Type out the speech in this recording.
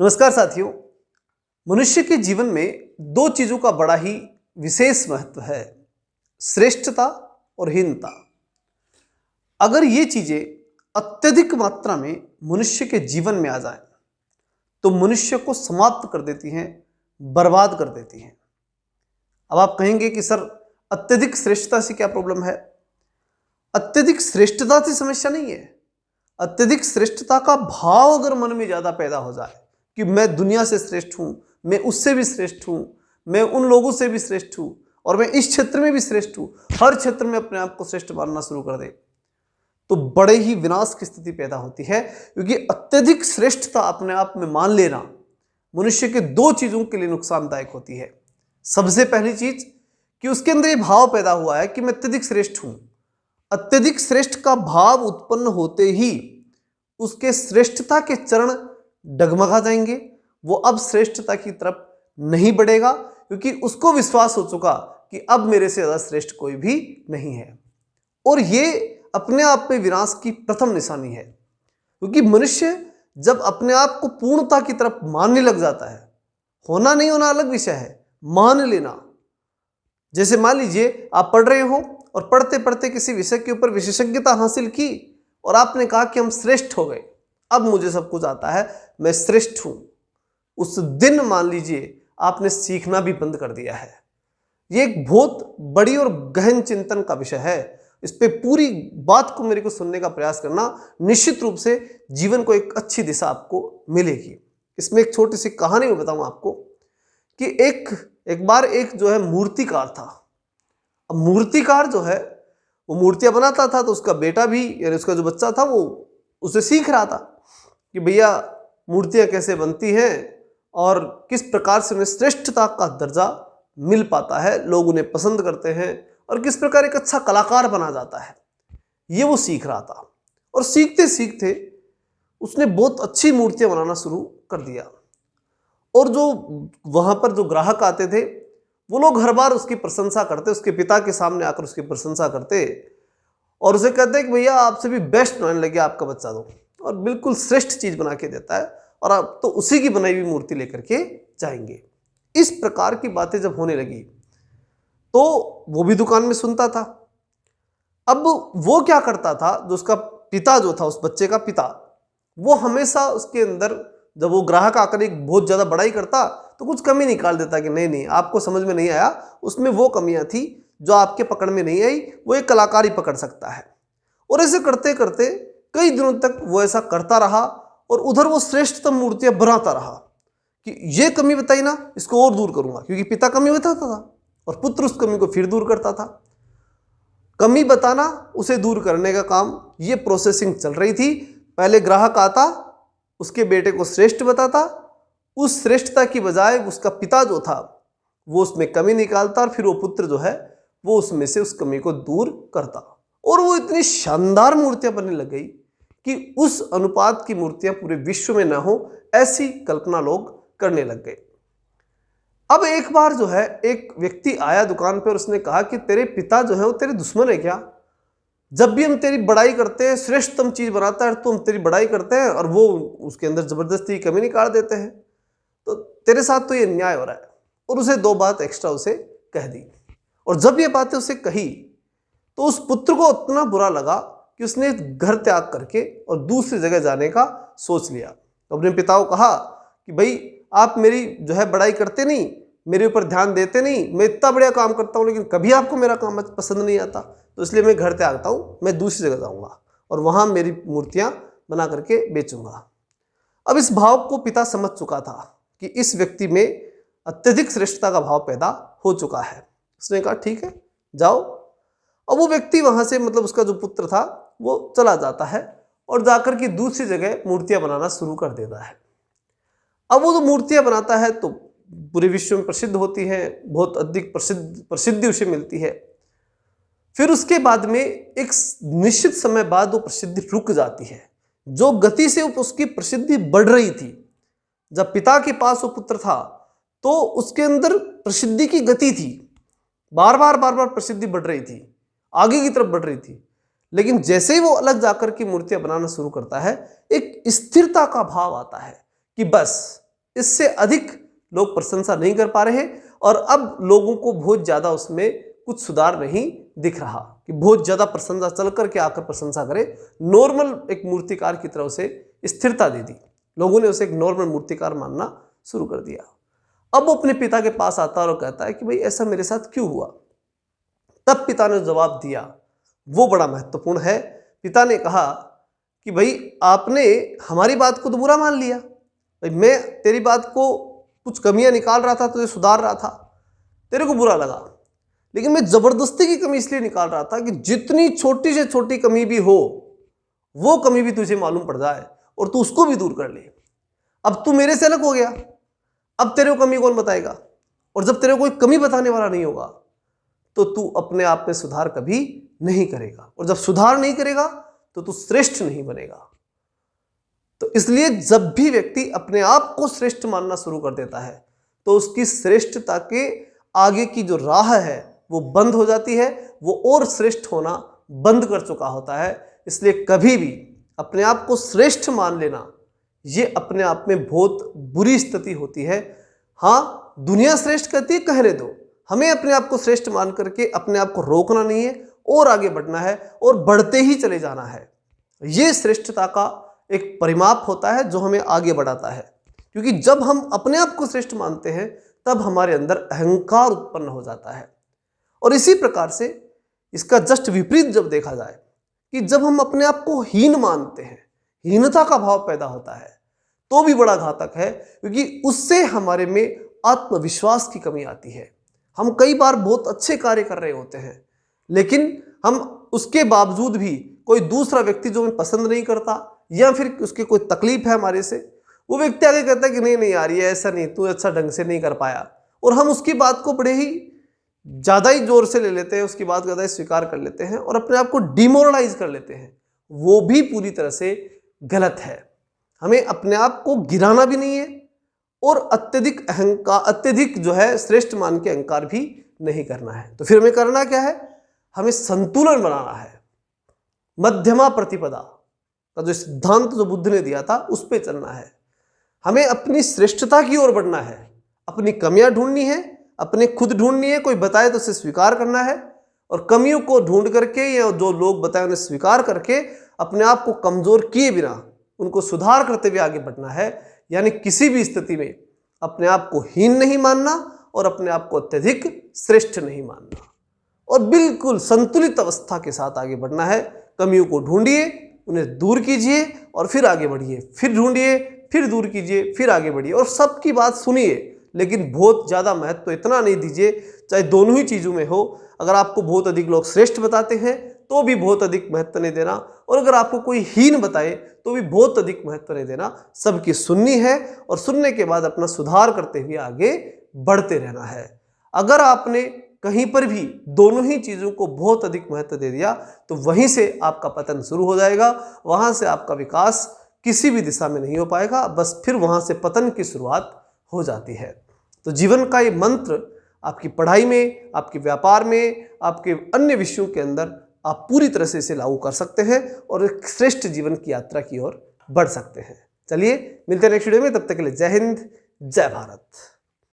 नमस्कार साथियों। मनुष्य के जीवन में दो चीजों का बड़ा ही विशेष महत्व है, श्रेष्ठता और हीनता। अगर ये चीजें अत्यधिक मात्रा में मनुष्य के जीवन में आ जाएं, तो मनुष्य को समाप्त कर देती हैं, बर्बाद कर देती हैं। अब आप कहेंगे कि सर अत्यधिक श्रेष्ठता से क्या प्रॉब्लम है? अत्यधिक श्रेष्ठता से समस्या नहीं है। अत्यधिक श्रेष्ठता का भाव अगर मन में ज्यादा पैदा हो जाए कि मैं दुनिया से श्रेष्ठ हूं, मैं उससे भी श्रेष्ठ हूं, मैं उन लोगों से भी श्रेष्ठ हूं और मैं इस क्षेत्र में भी श्रेष्ठ हूं, हर क्षेत्र में अपने आप को श्रेष्ठ मानना शुरू कर दे, तो बड़े ही विनाश की स्थिति पैदा होती है। क्योंकि अत्यधिक श्रेष्ठता अपने आप में मान लेना मनुष्य के दो चीजों के लिए नुकसानदायक होती है। सबसे पहली चीज कि उसके अंदर ये भाव पैदा हुआ है कि मैं अत्यधिक श्रेष्ठ हूं। अत्यधिक श्रेष्ठ का भाव उत्पन्न होते ही उसके श्रेष्ठता के चरण डगमगा जाएंगे। वो अब श्रेष्ठता की तरफ नहीं बढ़ेगा, क्योंकि उसको विश्वास हो चुका कि अब मेरे से ज्यादा श्रेष्ठ कोई भी नहीं है। और ये अपने आप में विनाश की प्रथम निशानी है। क्योंकि मनुष्य जब अपने आप को पूर्णता की तरफ मानने लग जाता है, होना नहीं होना अलग विषय है, मान लेना। जैसे मान लीजिए आप पढ़ रहे हो और पढ़ते पढ़ते किसी विषय के ऊपर विशेषज्ञता हासिल की और आपने कहा कि हम श्रेष्ठ हो गए, अब मुझे सब कुछ आता है, मैं श्रेष्ठ हूं। उस दिन मान लीजिए आपने सीखना भी बंद कर दिया है। ये एक बहुत बड़ी और गहन चिंतन का विषय है। इस पे पूरी बात को मेरे को सुनने का प्रयास करना, निश्चित रूप से जीवन को एक अच्छी दिशा आपको मिलेगी। इसमें एक छोटी सी कहानी मैं बताऊं आपको कि एक बार एक जो है मूर्तिकार था। अब मूर्तिकार जो है वो मूर्तियां बनाता था, तो उसका बेटा भी यानी उसका जो बच्चा था वो उसे सीख रहा था कि भैया मूर्तियां कैसे बनती हैं और किस प्रकार से उन्हें श्रेष्ठता का दर्जा मिल पाता है, लोग उन्हें पसंद करते हैं और किस प्रकार एक अच्छा कलाकार बना जाता है, ये वो सीख रहा था। और सीखते सीखते उसने बहुत अच्छी मूर्तियां बनाना शुरू कर दिया। और जो वहां पर जो ग्राहक आते थे वो लोग हर बार उसकी प्रशंसा करते, उसके पिता के सामने आकर उसकी प्रशंसा करते और उसे कहते कि भैया आपसे भी बेस्ट बनाने लगे आपका बच्चा, तो और बिल्कुल श्रेष्ठ चीज बना के देता है और आप तो उसी की बनाई हुई मूर्ति लेकर के जाएंगे। इस प्रकार की बातें जब होने लगी तो वो भी दुकान में सुनता था। अब वो क्या करता था, जो उसका पिता जो था, उस बच्चे का पिता, वो हमेशा उसके अंदर जब वो ग्राहक आकर एक बहुत ज्यादा बड़ाई करता तो कुछ कमी निकाल देता कि नहीं नहीं आपको समझ में नहीं आया, उसमें वो कमियां थी जो आपके पकड़ में नहीं आई, वो एक कलाकार ही पकड़ सकता है। और ऐसे करते करते कई दिनों तक वो ऐसा करता रहा और उधर वो श्रेष्ठतम मूर्तियां बनाता रहा कि ये कमी बताई ना, इसको और दूर करूंगा, क्योंकि पिता कमी बताता था और पुत्र उस कमी को फिर दूर करता था। कमी बताना, उसे दूर करने का काम, ये प्रोसेसिंग चल रही थी। पहले ग्राहक आता, उसके बेटे को श्रेष्ठ बताता, उस श्रेष्ठता की बजाय उसका पिता जो था वो उसमें कमी निकालता और फिर वो पुत्र जो है वो उसमें से उस कमी को दूर करता। और वो इतनी शानदार मूर्तियां बनने लग गई कि उस अनुपात की मूर्तियां पूरे विश्व में ना हो, ऐसी कल्पना लोग करने लग गए। अब एक बार जो है एक व्यक्ति आया दुकान पर और उसने कहा कि तेरे पिता जो है वो तेरे दुश्मन है क्या? जब भी हम तेरी बड़ाई करते हैं, श्रेष्ठतम चीज बनाता है तो हम तेरी बड़ाई करते हैं और वो उसके अंदर जबरदस्ती कमी निकाल देते हैं, तो तेरे साथ तो ये अन्याय हो रहा है। और उसे दो बात एक्स्ट्रा उसे कह दी। और जब ये बातें उसे कही तो उस पुत्र को इतना बुरा लगा कि उसने घर त्याग करके और दूसरी जगह जाने का सोच लिया। तो अपने पिता को कहा कि भाई आप मेरी जो है बड़ाई करते नहीं, मेरे ऊपर ध्यान देते नहीं, मैं इतना बढ़िया काम करता हूँ लेकिन कभी आपको मेरा काम पसंद नहीं आता, तो इसलिए मैं घर त्यागता हूँ, मैं दूसरी जगह जाऊँगा और वहाँ मेरी मूर्तियाँ बना करके बेचूंगा। अब इस भाव को पिता समझ चुका था कि इस व्यक्ति में अत्यधिक श्रेष्ठता का भाव पैदा हो चुका है। उसने कहा ठीक है जाओ। अब वो व्यक्ति वहां से, मतलब उसका जो पुत्र था, वो चला जाता है और जाकर के दूसरी जगह मूर्तियां बनाना शुरू कर देता है। अब वो जो मूर्तियां बनाता है तो पूरे विश्व में प्रसिद्ध होती है, बहुत अधिक प्रसिद्धि उसे मिलती है। फिर उसके बाद में एक निश्चित समय बाद वो प्रसिद्धि रुक जाती है। जो गति से उसकी प्रसिद्धि बढ़ रही थी, जब पिता के पास वो पुत्र था तो उसके अंदर प्रसिद्धि की गति थी, बार बार प्रसिद्धि बढ़ रही थी, आगे की तरफ बढ़ रही थी। लेकिन जैसे ही वो अलग जाकर की मूर्तियां बनाना शुरू करता है, एक स्थिरता का भाव आता है कि बस इससे अधिक लोग प्रशंसा नहीं कर पा रहे हैं और अब लोगों को बहुत ज़्यादा उसमें कुछ सुधार नहीं दिख रहा कि बहुत ज़्यादा प्रशंसा चल करके आकर प्रशंसा करे। नॉर्मल एक मूर्तिकार की तरह उसे स्थिरता दे दी, लोगों ने उसे एक नॉर्मल मूर्तिकार मानना शुरू कर दिया। अब वो अपने पिता के पास आता है और कहता है कि भाई ऐसा मेरे साथ क्यों हुआ। तब पिता ने जवाब दिया, वो बड़ा महत्वपूर्ण है। पिता ने कहा कि भाई आपने हमारी बात को तो बुरा मान लिया, भाई मैं तेरी बात को कुछ कमियां निकाल रहा था, तुझे सुधार रहा था, तेरे को बुरा लगा, लेकिन मैं जबरदस्ती की कमी इसलिए निकाल रहा था कि जितनी छोटी से छोटी कमी भी हो वो कमी भी तुझे मालूम पड़ जाए और तू उसको भी दूर कर ले। अब तू मेरे से अलग हो गया, अब तेरे को कमी कौन बताएगा, और जब तेरे को कोई कमी बताने वाला नहीं होगा तो तू अपने आप में सुधार कभी नहीं करेगा, और जब सुधार नहीं करेगा तो तू श्रेष्ठ नहीं बनेगा। तो इसलिए जब भी व्यक्ति अपने आप को श्रेष्ठ मानना शुरू कर देता है तो उसकी श्रेष्ठता के आगे की जो राह है वो बंद हो जाती है, वो और श्रेष्ठ होना बंद कर चुका होता है। इसलिए कभी भी अपने आप को श्रेष्ठ मान लेना ये अपने आप में बहुत बुरी स्थिति होती है। हाँ, दुनिया श्रेष्ठ कहती है, कहने दो, हमें अपने आप को श्रेष्ठ मान करके अपने आप को रोकना नहीं है और आगे बढ़ना है और बढ़ते ही चले जाना है। ये श्रेष्ठता का एक परिमाप होता है जो हमें आगे बढ़ाता है, क्योंकि जब हम अपने आप को श्रेष्ठ मानते हैं तब हमारे अंदर अहंकार उत्पन्न हो जाता है। और इसी प्रकार से इसका जस्ट विपरीत जब देखा जाए कि जब हम अपने आप को हीन मानते हैं, हीनता का भाव पैदा होता है, तो भी बड़ा घातक है, क्योंकि उससे हमारे में आत्मविश्वास की कमी आती है। हम कई बार बहुत अच्छे कार्य कर रहे होते हैं, लेकिन हम उसके बावजूद भी कोई दूसरा व्यक्ति जो हमें पसंद नहीं करता या फिर उसकी कोई तकलीफ है हमारे से, वो व्यक्ति आगे कहता है कि नहीं यार ये ऐसा नहीं, तू अच्छा ढंग से नहीं कर पाया, और हम उसकी बात को बड़े ही ज़्यादा ही जोर से ले लेते हैं, उसकी बात ज़्यादा स्वीकार कर लेते हैं और अपने आप को डिमोरलाइज कर लेते हैं। वो भी पूरी तरह से गलत है। हमें अपने आप को गिराना भी नहीं है और अत्यधिक अहंकार, अत्यधिक जो है श्रेष्ठ मान के अहंकार भी नहीं करना है। तो फिर हमें करना क्या है, हमें संतुलन बनाना है। मध्यमा प्रतिपदा का जो सिद्धांत जो बुद्ध ने दिया था उस पर चलना है। हमें अपनी श्रेष्ठता की ओर बढ़ना है, अपनी कमियां ढूंढनी है, अपने खुद ढूंढनी है, कोई बताए तो उसे स्वीकार करना है, और कमियों को ढूंढ करके या जो लोग बताए उन्हें स्वीकार करके अपने आप को कमजोर किए बिना उनको सुधार करते हुए आगे बढ़ना है। यानी किसी भी स्थिति में अपने आप को हीन नहीं मानना और अपने आप को अत्यधिक श्रेष्ठ नहीं मानना, और बिल्कुल संतुलित अवस्था के साथ आगे बढ़ना है। कमियों को ढूंढिए, उन्हें दूर कीजिए और फिर आगे बढ़िए, फिर ढूंढिए, फिर दूर कीजिए, फिर आगे बढ़िए, और सबकी बात सुनिए, लेकिन बहुत ज़्यादा महत्व इतना नहीं दीजिए, चाहे दोनों ही चीज़ों में हो। अगर आपको बहुत अधिक लोग श्रेष्ठ बताते हैं तो भी बहुत अधिक महत्व नहीं देना, और अगर आपको कोई हीन बताए तो भी बहुत अधिक महत्व नहीं देना। सबकी सुननी है और सुनने के बाद अपना सुधार करते हुए आगे बढ़ते रहना है। अगर आपने कहीं पर भी दोनों ही चीज़ों को बहुत अधिक महत्व दे दिया तो वहीं से आपका पतन शुरू हो जाएगा, वहाँ से आपका विकास किसी भी दिशा में नहीं हो पाएगा, बस फिर वहाँ से पतन की शुरुआत हो जाती है। तो जीवन का ये मंत्र आपकी पढ़ाई में, आपके व्यापार में, आपके अन्य विषयों के अंदर आप पूरी तरह से इसे लागू कर सकते हैं और एक श्रेष्ठ जीवन की यात्रा की ओर बढ़ सकते हैं। चलिए मिलते हैं नेक्स्ट वीडियो में, तब तक के लिए जय हिंद, जय भारत।